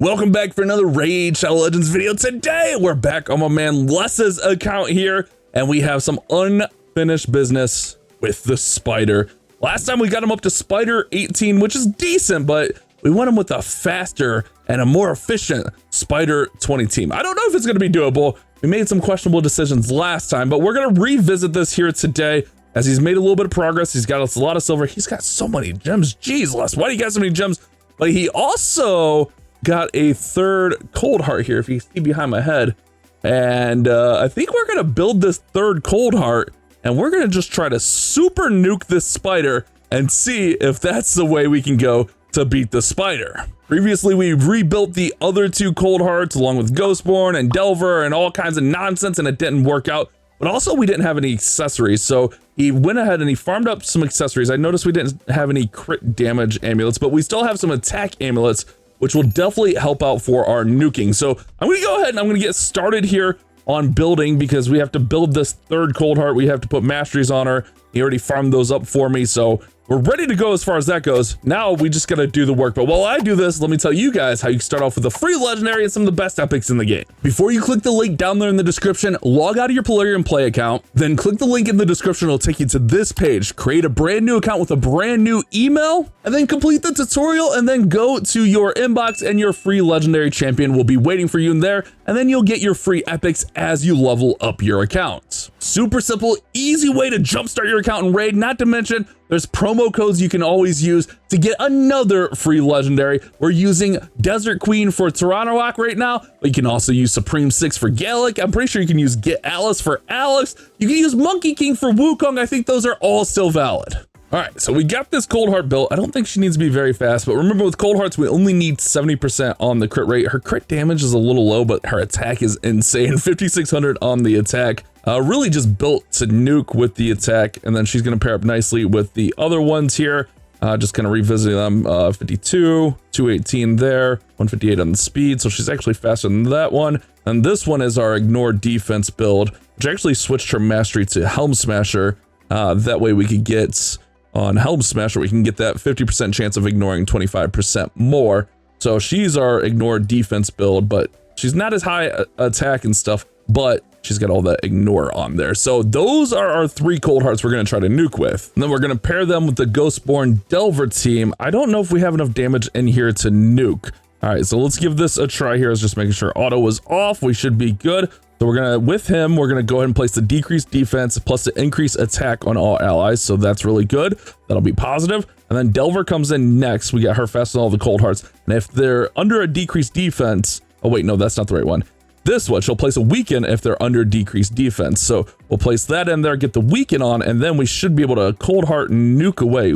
Welcome back for another Raid Shadow Legends video. Today, we're back on my man Les's account here, and we have some unfinished business with the Spider. Last time we got him up to Spider 18, which is decent, but we want him with a faster and a more efficient Spider 20 team. I don't know if it's gonna be doable. We made some questionable decisions last time, but we're gonna revisit this here today as he's made a little bit of progress. He's got a lot of silver. He's got so many gems. Jeez, Les, why do you got so many gems? But he also got a third cold heart here, if you see behind my head. And I think we're gonna build this third cold heart, and we're gonna just try to super nuke this spider and see if that's the way we can go to beat the spider. Previously, we rebuilt the other two cold hearts along with Ghostborn and Delver and all kinds of nonsense, and it didn't work out. But also we didn't have any accessories, so he went ahead and he farmed up some accessories. I noticed we didn't have any crit damage amulets, but we still have some attack amulets, which will definitely help out for our nuking. So I'm gonna go ahead and I'm gonna get started here on building, because we have to build this third cold heart. We have to put masteries on her. He already farmed those up for me, so we're ready to go as far as that goes. Now we just gotta do the work. But while I do this, let me tell you guys how you can start off with a free legendary and some of the best epics in the game. Before you click the link down there in the description, log out of your Polarium Play account, then click the link in the description. It'll take you to this page. Create a brand new account with a brand new email, and then complete the tutorial, and then go to your inbox, and your free legendary champion will be waiting for you in there, and then you'll get your free epics as you level up your account. Super simple, easy way to jumpstart your account in Raid. Not to mention, there's promo codes you can always use to get another free legendary. We're using Desert Queen for Tyrannosaurus right now, but you can also use Supreme 6 for Gallic. I'm pretty sure you can use Get Alice for Alex. You can use Monkey King for Wukong. I think those are all still valid. All right, so we got this cold heart built. I don't think she needs to be very fast, but remember with cold hearts, we only need 70% on the crit rate. Her crit damage is a little low, but her attack is insane. 5,600 on the attack. Really just built to nuke with the attack, and then she's gonna pair up nicely with the other ones here. Just gonna revisit them. 52, 218 there, 158 on the speed, so she's actually faster than that one. And this one is our ignore defense build, which actually switched her mastery to Helm Smasher. That way we could get on Helm Smasher, we can get that 50% chance of ignoring 25% more. So she's our ignore defense build, but she's not as high attack and stuff, but she's got all that ignore on there. So those are our three cold hearts we're gonna try to nuke with. And then we're gonna pair them with the Ghostborn Delver team. I don't know if we have enough damage in here to nuke. All right, so let's give this a try here. I was just making sure auto was off. We should be good. So we're gonna, with him, we're gonna go ahead and place the decreased defense plus the increased attack on all allies. So that's really good. That'll be positive. And then Delver comes in next. We got her faster than all the cold hearts. And if they're under a decreased defense, oh wait, no, that's not the right one. This one, she'll place a weaken if they're under decreased defense. So we'll place that in there, get the weaken on, and then we should be able to cold heart and nuke away.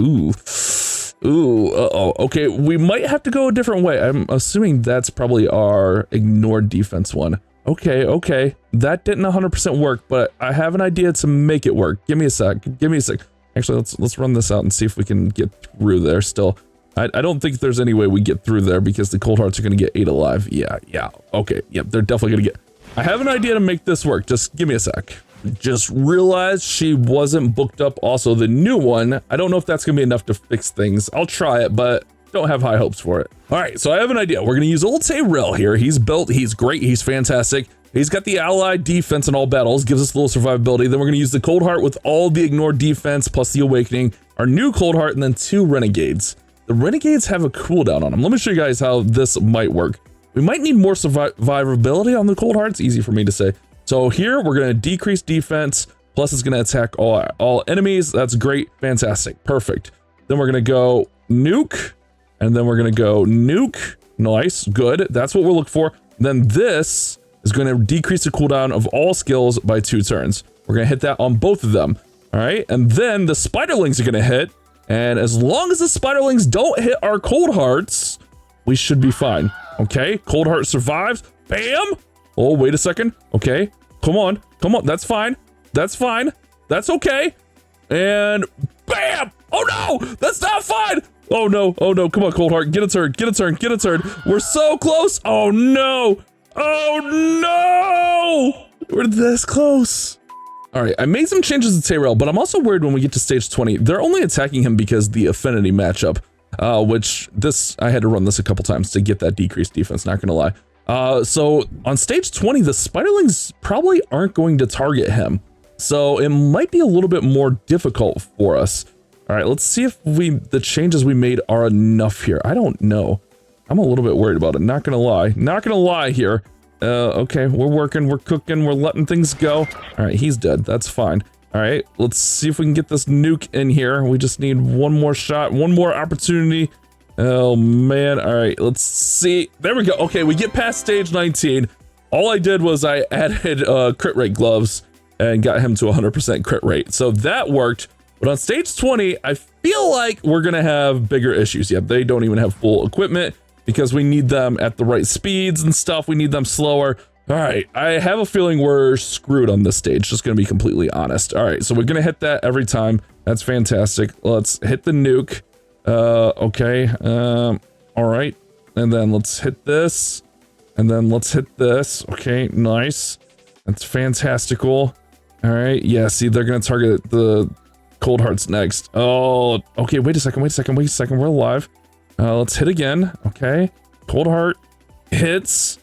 Uh-oh. Okay, we might have to go a different way. I'm assuming that's probably our ignore defense one. Okay. That didn't 100% work, but I have an idea to make it work. Give me a sec. Actually, let's run this out and see if we can get through there still. I don't think there's any way we get through there because the cold hearts are gonna get 8 alive. Yeah. Okay, yep, they're definitely gonna get. I have an idea to make this work. Just give me a sec. Just realized she wasn't booked up. Also, the new one, I don't know if that's gonna be enough to fix things. I'll try it, but don't have high hopes for it. All right, so I have an idea. We're gonna use old Takeover here. He's built, he's great, he's fantastic. He's got the allied defense in all battles, gives us a little survivability. Then we're gonna use the cold heart with all the ignore defense plus the awakening, our new cold heart, and then 2 renegades. The renegades have a cooldown on them. Let me show you guys how this might work. We might need more survivability on the cold heart. It's easy for me to say. So here we're gonna decrease defense, plus it's gonna attack all enemies. That's great, fantastic, perfect. Then we're gonna go nuke, and then we're gonna go nuke. Nice, good, that's what we're looking for. Then this is gonna decrease the cooldown of all skills by 2 turns. We're gonna hit that on both of them, all right? And then the spiderlings are gonna hit, and as long as the spiderlings don't hit our cold hearts, we should be fine. Okay, cold heart survives. Bam! Oh, wait a second. Okay, come on. That's fine. That's okay. And bam! Oh no, that's not fine. Oh no. Come on, cold heart. Get a turn. We're so close. Oh no. We're this close. All right, I made some changes to Takeover, but I'm also worried when we get to stage 20. They're only attacking him because the affinity matchup. which I had to run this a couple times to get that decreased defense, not gonna lie. So on stage 20, the spiderlings probably aren't going to target him. So it might be a little bit more difficult for us. All right, let's see if the changes we made are enough here. I don't know. I'm a little bit worried about it, not gonna lie. Not gonna lie here. Okay, we're working, we're cooking, we're letting things go. All right, he's dead, that's fine. All right, let's see if we can get this nuke in here. We just need one more shot, one more opportunity. Oh man, all right, let's see. There we go. Okay, we get past stage 19. All I did was I added crit rate gloves and got him to 100% crit rate. So that worked. But on stage 20, I feel like we're gonna have bigger issues. Yeah, they don't even have full equipment because we need them at the right speeds and stuff. We need them slower. All right, I have a feeling we're screwed on this stage, just gonna be completely honest. All right, so we're gonna hit that every time. That's fantastic. Let's hit the nuke. Okay, all right. And then let's hit this. And then let's hit this. Okay, nice. That's fantastical. All right, yeah, see, they're gonna target the cold hearts next. Oh, okay, wait a second. We're alive. Let's hit again. Okay, cold heart hits.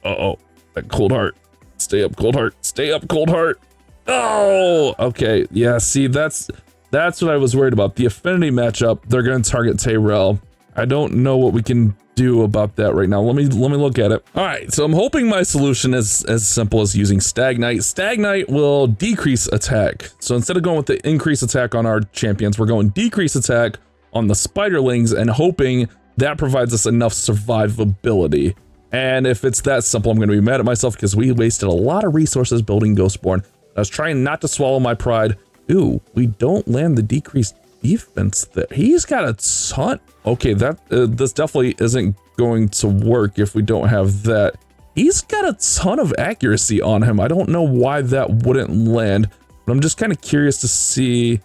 Uh-oh, that cold heart. Stay up, cold heart. Stay up, cold heart. Oh, okay. Yeah, see, that's what I was worried about. The affinity matchup, they're going to target Takeover. I don't know what we can do about that right now. Let me look at it. All right, so I'm hoping my solution is as simple as using Stagnite. Stagnite will decrease attack. So instead of going with the increase attack on our champions, we're going decrease attack on the spiderlings and hoping that provides us enough survivability. And if it's that simple, I'm going to be mad at myself because we wasted a lot of resources building Ghostborn. I was trying not to swallow my pride. Ooh, we don't land the decreased defense there. He's got a ton. Okay, this definitely isn't going to work if we don't have that. He's got a ton of accuracy on him. I don't know why that wouldn't land, but I'm just kind of curious to see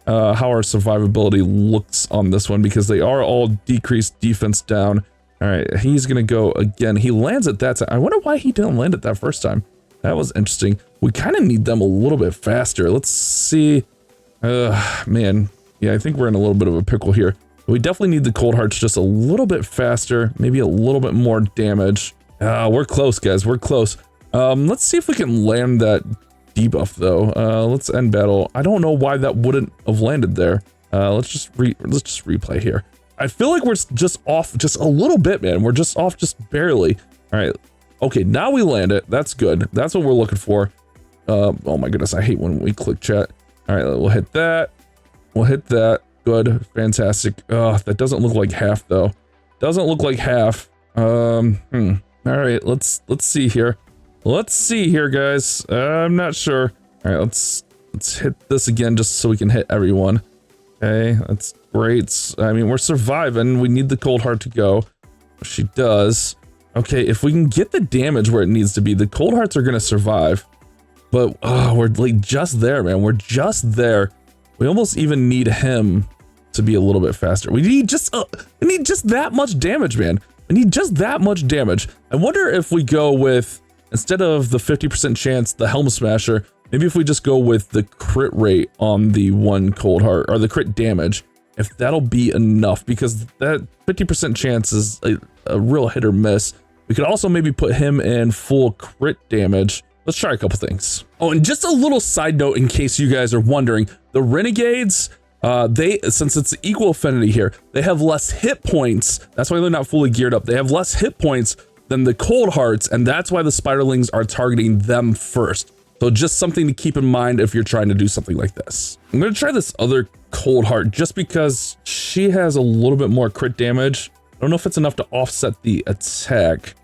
how our survivability looks on this one because they are all decreased defense down. All right, he's gonna go again. He lands at that time. I wonder why he didn't land it that first time. That was interesting. We kind of need them a little bit faster. Let's see. Man, yeah, I think we're in a little bit of a pickle here. We definitely need the cold hearts just a little bit faster, maybe a little bit more damage. We're close, guys. We're close. Let's see if we can land that debuff though. Let's end battle. I don't know why that wouldn't have landed there. Let's just replay here. I feel like we're just off just a little bit, man. We're just off just barely. All right. Okay, now we land it. That's good. That's what we're looking for. Oh my goodness, I hate when we click chat. All right, we'll hit that. We'll hit that. Good, fantastic. That doesn't look like half though. Doesn't look like half. All right, let's see here. Let's see here, guys. I'm not sure. All right, let's hit this again just so we can hit everyone. Okay, that's great. I mean, we're surviving. We need the cold heart to go. She does. Okay, if we can get the damage where it needs to be, the cold hearts are gonna survive. But we're like just there, man. We're just there. We almost even need him to be a little bit faster. We need just that much damage, man. We need just that much damage. I wonder if we go with, instead of the 50% chance, the Helm Smasher, maybe if we just go with the crit rate on the one cold heart, or the crit damage, if that'll be enough, because that 50% chance is a real hit or miss. We could also maybe put him in full crit damage. Let's try a couple things. Oh, and just a little side note in case you guys are wondering, the Renegades, since it's equal affinity here, they have less hit points. That's why they're not fully geared up. They have less hit points than the cold hearts, and that's why the spiderlings are targeting them first. So just something to keep in mind if you're trying to do something like this. I'm gonna try this other cold heart just because she has a little bit more crit damage. I don't know if it's enough to offset the attack.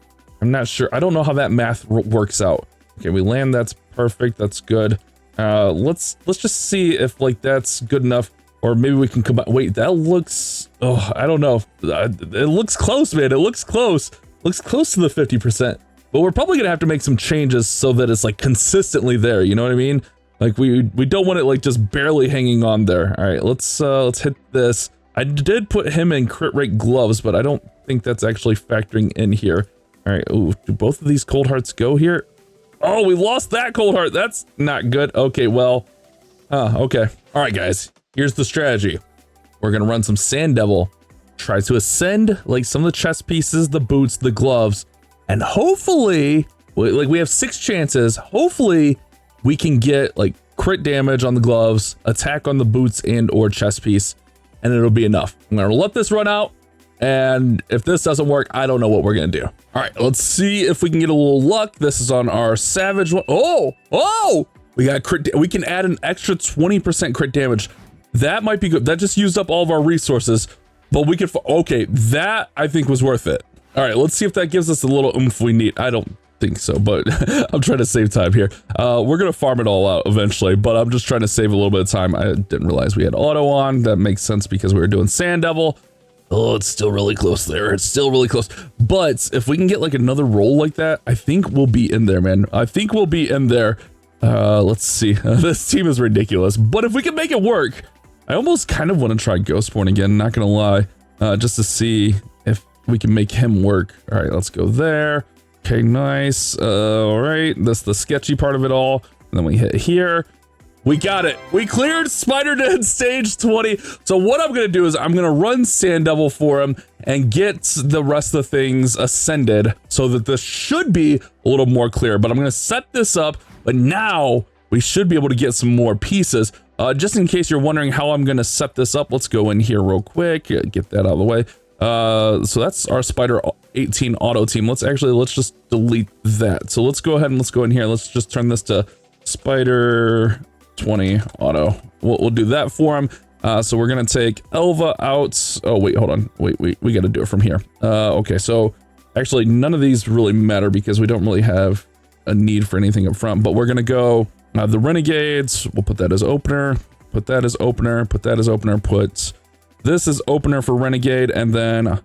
I'm not sure. I don't know how that math works out. Okay, we land. That's perfect. That's good. Let's just see if like that's good enough, or maybe we can combine. Wait, that looks. Oh, I don't know. It looks close, man. It looks close. Looks close to the 50%. But we're probably gonna have to make some changes so that it's like consistently there. You know what I mean? Like we don't want it like just barely hanging on there. All right, let's hit this. I did put him in crit rate gloves, but I don't think that's actually factoring in here. All right. Ooh, do both of these cold hearts go here? Oh, we lost that cold heart. That's not good. Okay, well, okay. All right, guys, here's the strategy. We're gonna run some Sandevil try to ascend like some of the chest pieces, the boots, the gloves, and hopefully, like we have 6 chances. Hopefully we can get like crit damage on the gloves, attack on the boots and or chest piece, and it'll be enough. I'm gonna let this run out. And if this doesn't work, I don't know what we're gonna do. All right, let's see if we can get a little luck. This is on our savage one. Oh, we got crit. We can add an extra 20% crit damage. That might be good. That just used up all of our resources, but we could, okay, that I think was worth it. All right, let's see if that gives us a little oomph we need. I don't think so, but I'm trying to save time here. We're gonna farm it all out eventually, but I'm just trying to save a little bit of time. I didn't realize we had auto on. That makes sense because we were doing Sandevil. Oh, it's still really close there. It's still really close. But if we can get like another roll like that, I think we'll be in there, man. I think we'll be in there. Let's see. This team is ridiculous. But if we can make it work, I almost kind of want to try Ghostborn again, not gonna lie. Just to see if we can make him work. All right, let's go there. Okay, nice. All right, that's the sketchy part of it all. And then we hit here. We got it. We cleared Spider-Den stage 20. So what I'm going to do is I'm going to run Sandevil for him and get the rest of the things ascended so that this should be a little more clear. But I'm going to set this up, but now we should be able to get some more pieces. Just in case you're wondering how I'm going to set this up, let's go in here real quick, get that out of the way. So that's our Spider 18 auto team. Let's just delete that. So let's go ahead and let's go in here. Let's just turn this to Spider 20 auto. We'll do that for him. So we're gonna take Elva out. Oh wait, hold on. Wait, we got to do it from here. Okay, so actually none of these really matter because we don't really have a need for anything up front. But we're gonna go the Renegades. We'll put that as opener. Put that as opener. Put that as opener. Put this as opener for Renegade, and then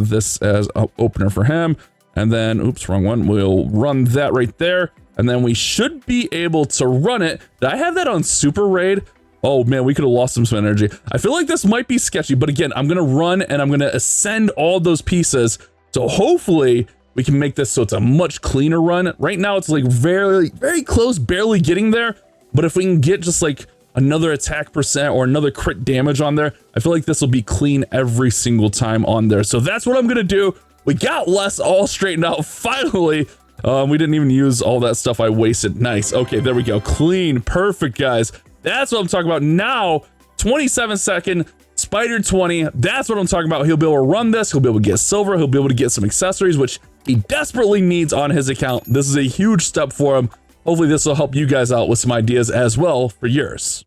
this as opener for him. And then, oops, wrong one. We'll run that right there. And then we should be able to run it. Did I have that on super raid? Oh man, we could have lost some energy. I feel like this might be sketchy, but again, I'm gonna run and I'm gonna ascend all those pieces. So hopefully we can make this so it's a much cleaner run. Right now it's like very, very close, barely getting there. But if we can get just like another attack percent or another crit damage on there, I feel like this will be clean every single time on there. So that's what I'm gonna do. We got less all straightened out finally. We didn't even use all that stuff I wasted. Nice. Okay, there we go. Clean. Perfect, guys. That's what I'm talking about. Now, 27-second Spider 20. That's what I'm talking about. He'll be able to run this. He'll be able to get silver. He'll be able to get some accessories, which he desperately needs on his account. This is a huge step for him. Hopefully, this will help you guys out with some ideas as well for yours.